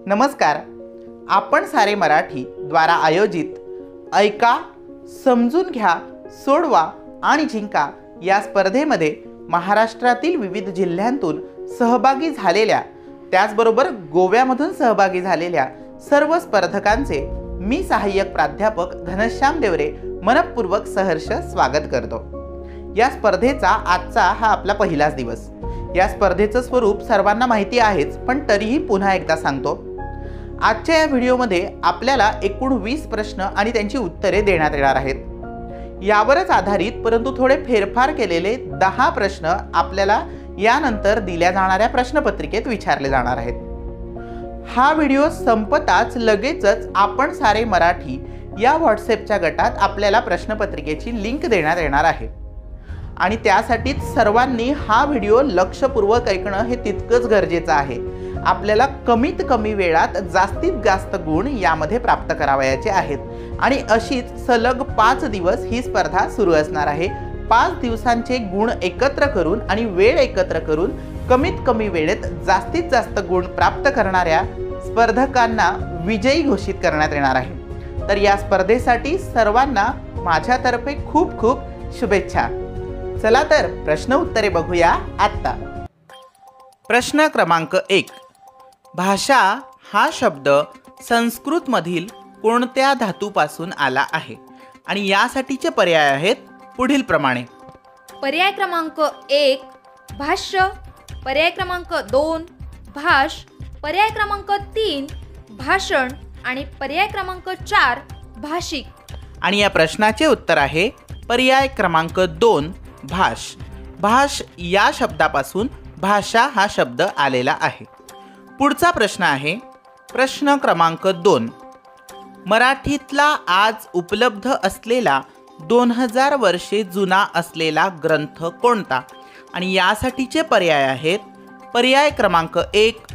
नमस्कार. आपण सारे मराठी द्वारा आयोजित ऐका, समजून घ्या, सोडवा आणि जिंका या स्पर्धेमध्ये महाराष्ट्रातील विविध जिल्ह्यांतून सहभागी झालेल्या, त्याचबरोबर गोव्यामधून सहभागी झालेल्या सर्व स्पर्धकांचे मी सहाय्यक प्राध्यापक घनश्याम देवरे मनपूर्वक सहर्ष स्वागत करतो. या स्पर्धेचा आजचा हा आपला पहिलाच दिवस. या स्पर्धेचं स्वरूप सर्वांना माहिती आहेच, पण तरीही पुन्हा एकदा सांगतो. आजच्या या व्हिडिओमध्ये आपल्याला एकूण 20 प्रश्न आणि त्यांची उत्तरे देण्यात येणार आहेत. यावरच आधारित परंतु थोडे फेरफार केलेले 10 प्रश्न आपल्याला यानंतर दिल्या जाणाऱ्या प्रश्नपत्रिकेत विचारले जाणार आहेत. हा व्हिडिओ संपताच लगेचच आपण सारे मराठी या व्हॉट्सॲपच्या गटात आपल्याला प्रश्नपत्रिकेची लिंक देण्यात येणार आहे आणि त्यासाठीच सर्वांनी हा व्हिडिओ लक्षपूर्वक ऐकणं हे तितकंच गरजेचं आहे. आपल्याला कमीत कमी वेळात जास्तीत जास्त गुण यामध्ये प्राप्त करावयाचे आहेत आणि अशीच सलग 5 दिवस ही स्पर्धा सुरू असणार आहे. 5 दिवसांचे गुण एकत्र करून आणि वेळ एकत्र करून कमीत कमी वेळेत जास्तीत जास्त गुण प्राप्त करणाऱ्या स्पर्धकांना विजयी घोषित करण्यात येणार आहे. तर या स्पर्धेसाठी सर्वांना माझ्यातर्फे खूप खूप शुभेच्छा. चला तर प्रश्न उत्तरे बघूया आत्ता. प्रश्न क्रमांक 1. भाषा हा शब्द संस्कृतमधील कोणत्या धातूपासून आला आहे आणि यासाठीचे पर्याय आहेत पुढीलप्रमाणे. पर्याय क्रमांक 1 भाष्य, पर्याय क्रमांक 2 भाष, पर्याय क्रमांक 3 भाषण आणि पर्याय क्रमांक 4 भाषिक. आणि या प्रश्नाचे उत्तर आहे पर्याय क्रमांक 2 भाष. भाष या शब्दापासून भाषा हा शब्द आलेला आहे. पुढचा प्रश्न आहे प्रश्न क्रमांक 2. मराठीतला आज उपलब्ध असलेला 2000 वर्षे जुना असलेला ग्रंथ कोणता आणि यासाठीचे पर्याय आहेत पर्याय क्रमांक 1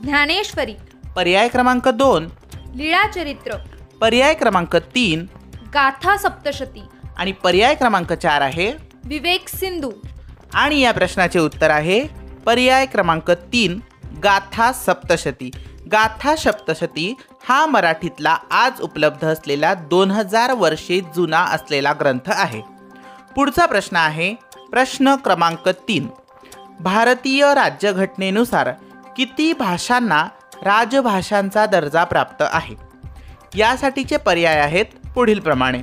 ज्ञानेश्वरी, पर्याय क्रमांक 2 लीळाचरित्र, पर्याय क्रमांक 3 गाथा सप्तशती आणि पर्याय क्रमांक 4 आहे विवेक सिंधू. आणि या प्रश्नाचे उत्तर आहे पर्याय क्रमांक 3 गाथा सप्तशती. गाथा सप्तशती हा मराठीतला आज उपलब्ध असलेला 2000 वर्षे जुना असलेला ग्रंथ आहे. पुढचा प्रश्न आहे प्रश्न क्रमांक 3. भारतीय राज्यघटनेनुसार किती भाषांना राजभाषांचा दर्जा प्राप्त आहे? यासाठीचे पर्याय आहेत पुढीलप्रमाणे.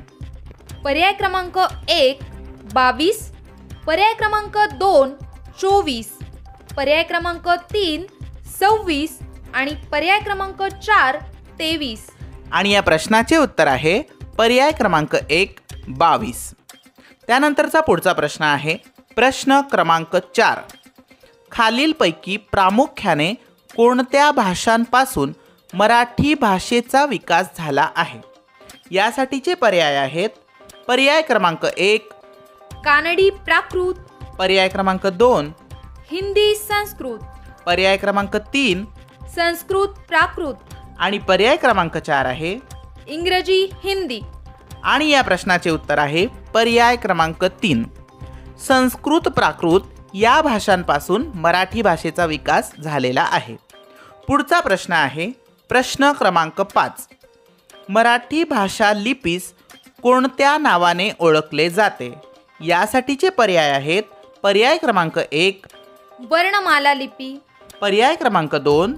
पर्याय क्रमांक 1 22, पर्याय क्रमांक 2 24, पर्याय क्रमांक 3 26 आणि पर्याय क्रमांक 4 23. आणि या प्रश्नाचे उत्तर आहे पर्याय क्रमांक 1 22. त्यानंतरचा पुढचा प्रश्न आहे प्रश्न क्रमांक 4. खालीलपैकी प्रामुख्याने कोणत्या भाषांपासून मराठी भाषेचा विकास झाला आहे? यासाठीचे पर्याय आहेत पर्याय क्रमांक 1 कानडी प्राकृत, पर्याय क्रमांक 2 हिंदी संस्कृत, पर्याय क्रमांक 3 संस्कृत प्राकृत आणि पर्याय क्रमांक 4 आहे इंग्रजी हिंदी. आणि या प्रश्नाचे उत्तर आहे पर्याय क्रमांक 3 संस्कृत प्राकृत या भाषांपासून मराठी भाषेचा विकास झालेला आहे. पुढचा प्रश्न आहे प्रश्न क्रमांक 5. मराठी भाषा लिपीस कोणत्या नावाने ओळखले जाते? यासाठीचे पर्याय आहेत पर्याय क्रमांक 1 वर्णमाला लिपी, पर्याय क्रमांक 2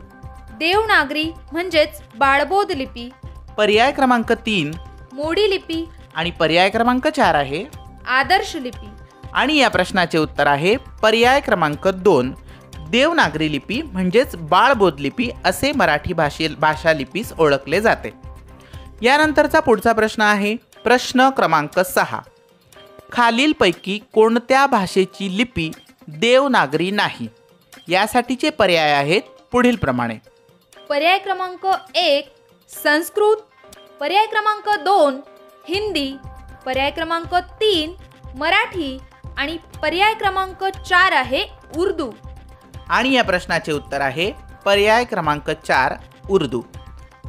देवनागरी म्हणजेच बाळबोध लिपी, पर्याय क्रमांक 3 मोडी लिपी आणि पर्याय क्रमांक 4 आहे आदर्श लिपी. आणि या प्रश्नाचे उत्तर आहे पर्याय क्रमांक 2 देवनागरी लिपी म्हणजेच बाळबोध लिपी असे मराठी भाषा लिपीस ओळखले जाते. यानंतरचा पुढचा प्रश्न आहे प्रश्न क्रमांक 6. खालीलपैकी कोणत्या भाषेची लिपी देवनागरी नाही? यासाठीचे पर्याय आहेत पुढीलप्रमाणे. पर्याय क्रमांक 1 संस्कृत, पर्याय क्रमांक 2 हिंदी, पर्याय क्रमांक 3 मराठी आणि पर्याय क्रमांक 4 आहे उर्दू. आणि या प्रश्नाचे उत्तर आहे पर्याय क्रमांक 4 उर्दू.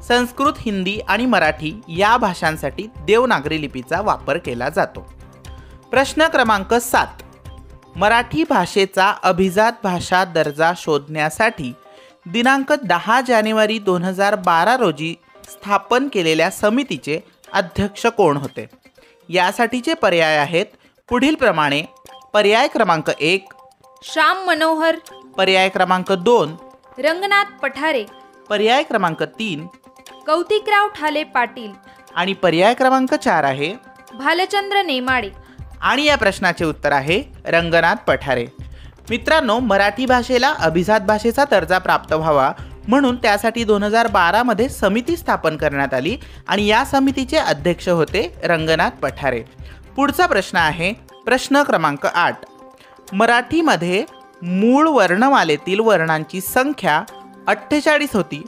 संस्कृत, हिंदी आणि मराठी या भाषांसाठी देवनागरी लिपीचा वापर केला जातो. प्रश्न क्रमांक 7. मराठी भाषेचा अभिजात भाषा दर्जा शोधण्यासाठी दिनांक 10 जानेवारी 2012 रोजी स्थापन केलेल्या समितीचे अध्यक्ष कोण होते? यासाठीचे पर्याय आहेत पुढीलप्रमाणे. पर्याय क्रमांक 1 श्याम मनोहर, पर्याय क्रमांक 2 रंगनाथ पठारे, पर्याय क्रमांक 3 कौतिकराव ठाले पाटील आणि पर्याय क्रमांक 4 आहे भालचंद्र नेमाडे. आणि या प्रश्नाचे उत्तर आहे रंगनाथ पठारे. मित्रांनो, मराठी भाषेला अभिजात भाषेचा दर्जा प्राप्त व्हावा म्हणून त्यासाठी 2012 मध्ये समिती स्थापन करण्यात आली आणि या समितीचे अध्यक्ष होते रंगनाथ पठारे. पुढचा प्रश्न आहे प्रश्न क्रमांक 8. मराठीमध्ये मूळ वर्णमालेतील वर्णांची संख्या 48 होती,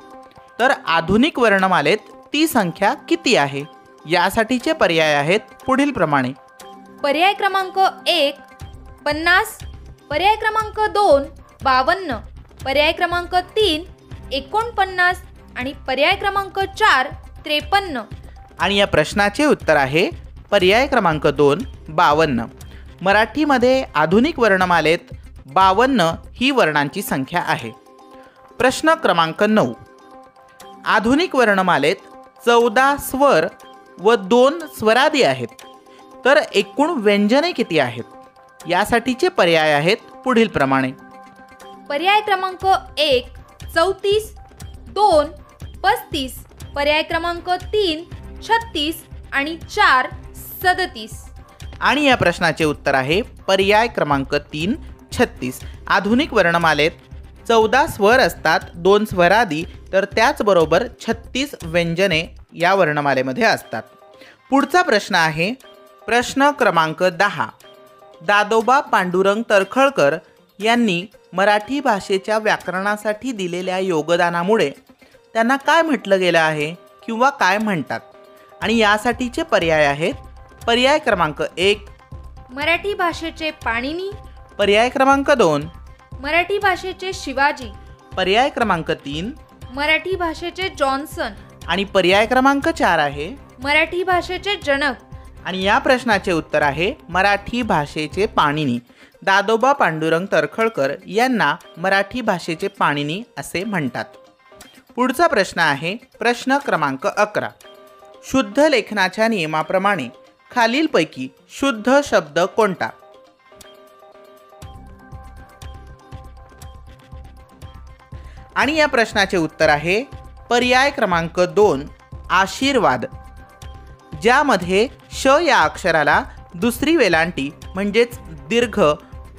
तर आधुनिक वर्णमालेत ती संख्या किती आहे? यासाठीचे पर्याय आहेत पुढीलप्रमाणे. पर्याय क्रमांक 1 50, पर्याय क्रमांक 2 52, पर्याय क्रमांक 3 49 आणि पर्याय क्रमांक 4 53. आणि या प्रश्नाचे उत्तर आहे पर्याय क्रमांक 2 52. मराठीमध्ये आधुनिक वर्णमालेत 52 ही वर्णांची संख्या आहे. प्रश्न क्रमांक 9. आधुनिक वर्णमालेत 14 स्वर व 2 स्वरादी आहेत, तर एकूण व्यंजने किती आहेत? यासाठीचे पर्याय आहेत पुढीलप्रमाणे. पर्याय क्रमांक 1 34, 2 35, पर्याय क्रमांक 3 36 आणि 4 37. आणि या प्रश्नाचे उत्तर आहे पर्याय क्रमांक 3 36. आधुनिक वर्णमालेत 14 स्वर असतात, 2 स्वरादी, तर त्याचबरोबर 36 व्यंजने या वर्णमालेमध्ये असतात. पुढचा प्रश्न आहे प्रश्न क्रमांक 10. दादोबा पांडुरंग तर्खडकर यांनी मराठी भाषेच्या व्याकरणासाठी दिलेल्या योगदानामुळे त्यांना काय म्हटलं गेलं आहे किंवा काय म्हणतात? आणि यासाठीचे पर्याय आहेत पर्याय क्रमांक 1 मराठी भाषेचे पाणिनी, पर्याय क्रमांक 2 मराठी भाषेचे शिवाजी, पर्याय क्रमांक 3 मराठी भाषेचे जॉन्सन आणि पर्याय क्रमांक 4 आहे मराठी भाषेचे जनक. आणि या प्रश्नाचे उत्तर आहे मराठी भाषेचे पाणिनी. दादोबा पांडुरंग तर्खडकर यांना मराठी भाषेचे पाणिनी असे म्हणतात. पुढचा प्रश्न आहे प्रश्न क्रमांक 11. शुद्ध लेखनाच्या नियमाप्रमाणे खालीलपैकी शुद्ध शब्द कोणता? आणि या प्रश्नाचे उत्तर आहे पर्याय क्रमांक 2 आशीर्वाद, ज्यामध्ये श या अक्षराला दुसरी वेलांटी म्हणजेच दीर्घ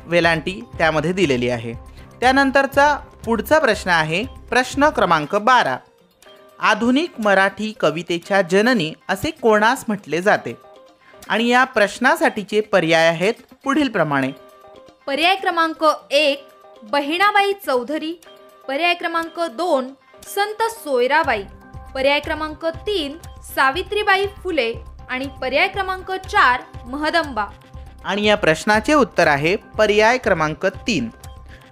वेलांटी त्यामध्ये दिलेली आहे. त्यानंतरचा पुढचा प्रश्न आहे प्रश्न क्रमांक 12. आधुनिक मराठी कवितेच्या जननी असे कोणास म्हटले जाते? आणि या प्रश्नासाठीचे पर्याय आहेत पुढीलप्रमाणे. पर्याय क्रमांक 1 बहिणाबाई चौधरी, पर्याय क्रमांक 2 संत सोयराबाई, पर्याय क्रमांक 3 सावित्रीबाई फुले आणि पर्याय क्रमांक 4 महदंबा. आणि या प्रश्नाचे उत्तर आहे पर्याय क्रमांक 3.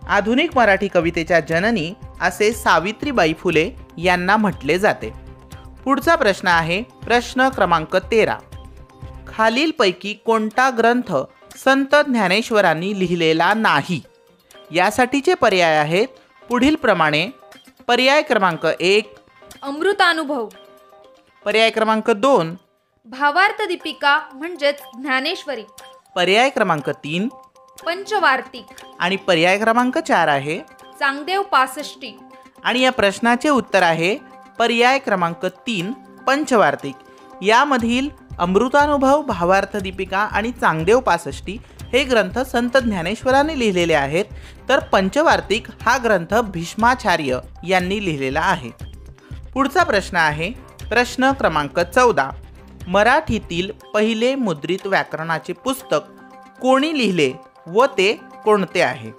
आधुनिक मराठी कवितेच्या जननी असे सावित्रीबाई फुले यांना म्हटले जाते. पुढचा प्रश्न आहे प्रश्न क्रमांक 13. खालीलपैकी कोणता ग्रंथ संत ज्ञानेश्वरांनी लिहिलेला नाही? यासाठीचे पर्याय आहेत पुढीलप्रमाणे. पर्याय क्रमांक 1 अमृतानुभव, पर्याय क्रमांक 2 भावार्थ दीपिका म्हणजेच ज्ञानेश्वरी, पर्याय क्रमांक 3 पंचवार्तिक आणि पर्याय क्रमांक 4 आहे चांगदेव पासष्टी. आणि या प्रश्नाचे उत्तर आहे पर्याय क्रमांक 3 पंचवार्तिक. यामधील अमृतानुभव, भावार्थ दीपिका आणि चांगदेव पासष्टी हे ग्रंथ संत ज्ञानेश्वरांनी लिहिलेले आहेत, तर पंचवार्तिक हा ग्रंथ भीष्माचार्य यांनी लिहिलेला आहे. पुढचा प्रश्न आहे प्रश्न क्रमांक 14. मराठीतील पहिले मुद्रित व्याकरणाचे पुस्तक कोणी लिहिले व ते कोणते आहे?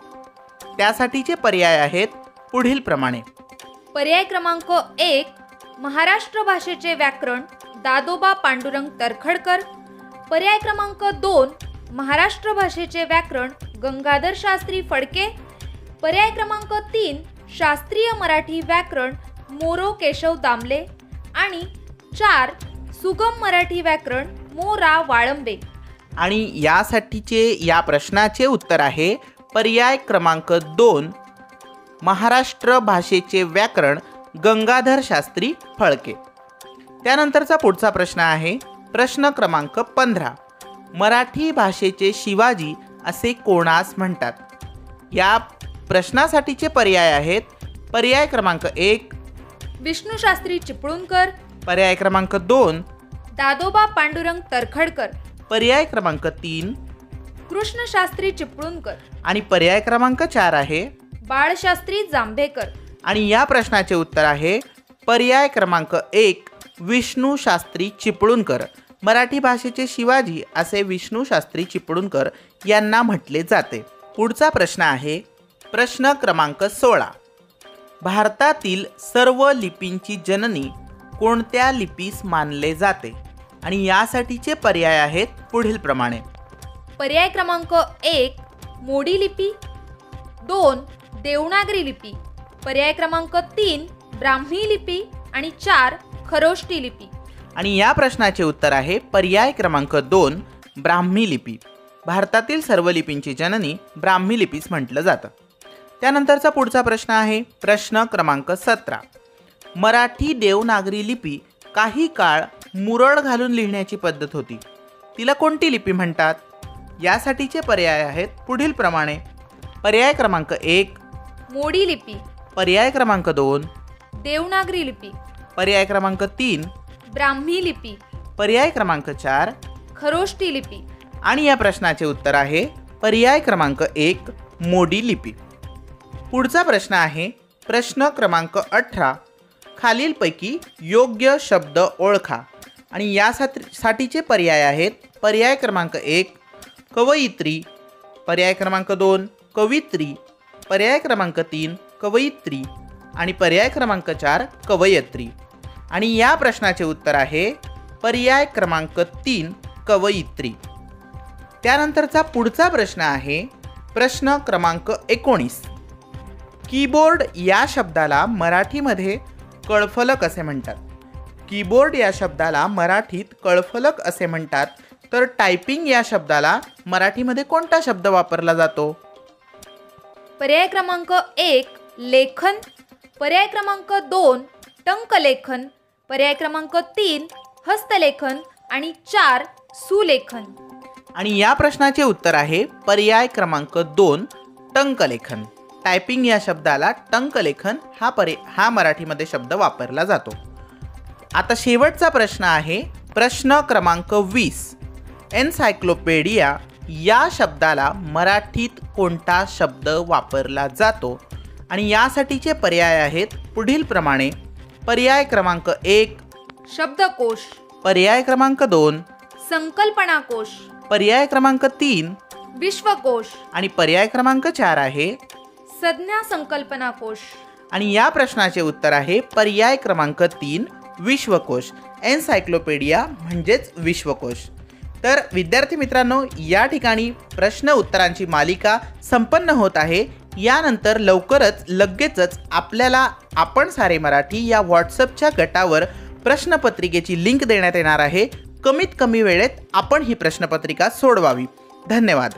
त्यासाठीचे पर्याय आहेत पुढीलप्रमाणे. पर्याय क्रमांक 1 महाराष्ट्र भाषेचे व्याकरण दादोबा पांडुरंग तर्खडकर, पर्याय क्रमांक 2 महाराष्ट्र भाषेचे व्याकरण गंगाधर शास्त्री फडके, पर्याय क्रमांक 3 शास्त्रीय मराठी व्याकरण मोरो केशव दामले आणि 4 सुगम मराठी व्याकरण मो रा वाळंबे. आणि यासाठीचे या प्रश्नाचे उत्तर आहे पर्याय क्रमांक 2 महाराष्ट्र भाषेचे व्याकरण गंगाधर शास्त्री फळके. त्यानंतरचा पुढचा प्रश्न आहे प्रश्न क्रमांक 15. मराठी भाषेचे शिवाजी असे कोणास म्हणतात? या प्रश्नासाठीचे पर्याय आहेत. पर्याय क्रमांक 1 विष्णुशास्त्री चिपळूणकर, पर्याय क्रमांक 2 दादोबा पांडुरंग तरखडकर, पर्याय क्रमांक 3 कृष्णशास्त्री चिपळूणकर आणि पर्याय क्रमांक 4 आहे. बाळशास्त्री जांभेकर. आणि या प्रश्नाचे उत्तर आहे पर्याय क्रमांक 1 विष्णू शास्त्री चिपळूणकर. मराठी भाषेचे शिवाजी असे विष्णू शास्त्री चिपळूणकर यांना म्हटले जाते. पुढचा प्रश्न आहे प्रश्न क्रमांक 16. भारतातील सर्व लिपींची जननी कोणत्या लिपीस मानले जाते? आणि यासाठीचे पर्याय आहेत पुढीलप्रमाणे. पर्याय क्रमांक 1 मोडी लिपी, 2 देवनागरी लिपी, पर्याय क्रमांक 3 ब्राह्मी लिपी आणि 4 खरोष्टी लिपी. आणि या प्रश्नाचे उत्तर आहे पर्याय क्रमांक 2 ब्राह्मी लिपी. भारतातील सर्व लिपींची जननी ब्राह्मी लिपीस म्हटलं जातं. त्यानंतरचा पुढचा प्रश्न आहे प्रश्न क्रमांक 17. मराठी देवनागरी लिपी काही काळ मुरड घालून लिहिण्याची पद्धत होती. तिला कोणती लिपी म्हणतात? यासाठीचे पर्याय आहेत पुढीलप्रमाणे. पर्याय क्रमांक 1 मोडी लिपी, पर्याय क्रमांक 2 देवनागरी लिपी, पर्याय क्रमांक 3 ब्राह्मी लिपी, पर्याय क्रमांक 4 खरोष्टी लिपी. आणि या प्रश्नाचे उत्तर आहे पर्याय क्रमांक 1 मोडी लिपी. पुढचा प्रश्न आहे प्रश्न क्रमांक 18. खालीलपैकी योग्य शब्द ओळखा. आणि यासाठीचे पर्याय आहेत. पर्याय क्रमांक 1 कवयित्री, पर्याय क्रमांक 2 कवित्री, पर्याय क्रमांक 3 कवयित्री आणि पर्याय क्रमांक 4 कवयित्री. आणि या प्रश्नाचे उत्तर आहे पर्याय क्रमांक 3 कवयित्री. त्यानंतरचा पुढचा प्रश्न आहे प्रश्न क्रमांक 19. कीबोर्ड या शब्दाला मराठीमध्ये कळफलक असे म्हणतात. कीबोर्ड या शब्दाला मराठीत कळफलक असे म्हणतात. तर टायपिंग या शब्दाला मराठीमध्ये कोणता शब्द वापरला जातो? पर्याय क्रमांक 1 लेखन, पर्याय क्रमांक 2 टंकलेखन, पर्याय क्रमांक 3 हस्तलेखन आणि 4 सुलेखन. आणि या प्रश्नाचे उत्तर आहे पर्याय क्रमांक 2 टंकलेखन. टायपिंग या शब्दाला टंकलेखन हा मराठीमध्ये शब्द वापरला जातो. आता शेवटचा प्रश्न आहे प्रश्न क्रमांक 20. एन्सायक्लोपीडिया या शब्दाला मराठीत कोणता शब्द वापरला जातो? आणि यासाठीचे पर्याय आहेत पुढीलप्रमाणे. पर्याय क्रमांक 1 शब्दकोश, पर्याय क्रमांक 2 संकल्पनाकोश, पर्याय क्रमांक 3 विश्वकोश आणि पर्याय क्रमांक 4 आहे संज्ञा संकल्पनाकोश. आणि या प्रश्नाचे उत्तर आहे पर्याय क्रमांक 3 विश्वकोश. एन्सायक्लोपीडिया म्हणजेच विश्वकोश. तर विद्यार्थी मित्रांनो, या ठिकाणी प्रश्न उत्तरांची मालिका संपन्न होत आहे. यानंतर लगेचच आपल्याला आपण सारे मराठी या व्हॉट्सअपच्या गटावर प्रश्नपत्रिकेची लिंक देण्यात येणार आहे. कमीत कमी वेळेत आपण ही प्रश्नपत्रिका सोडवावी. धन्यवाद.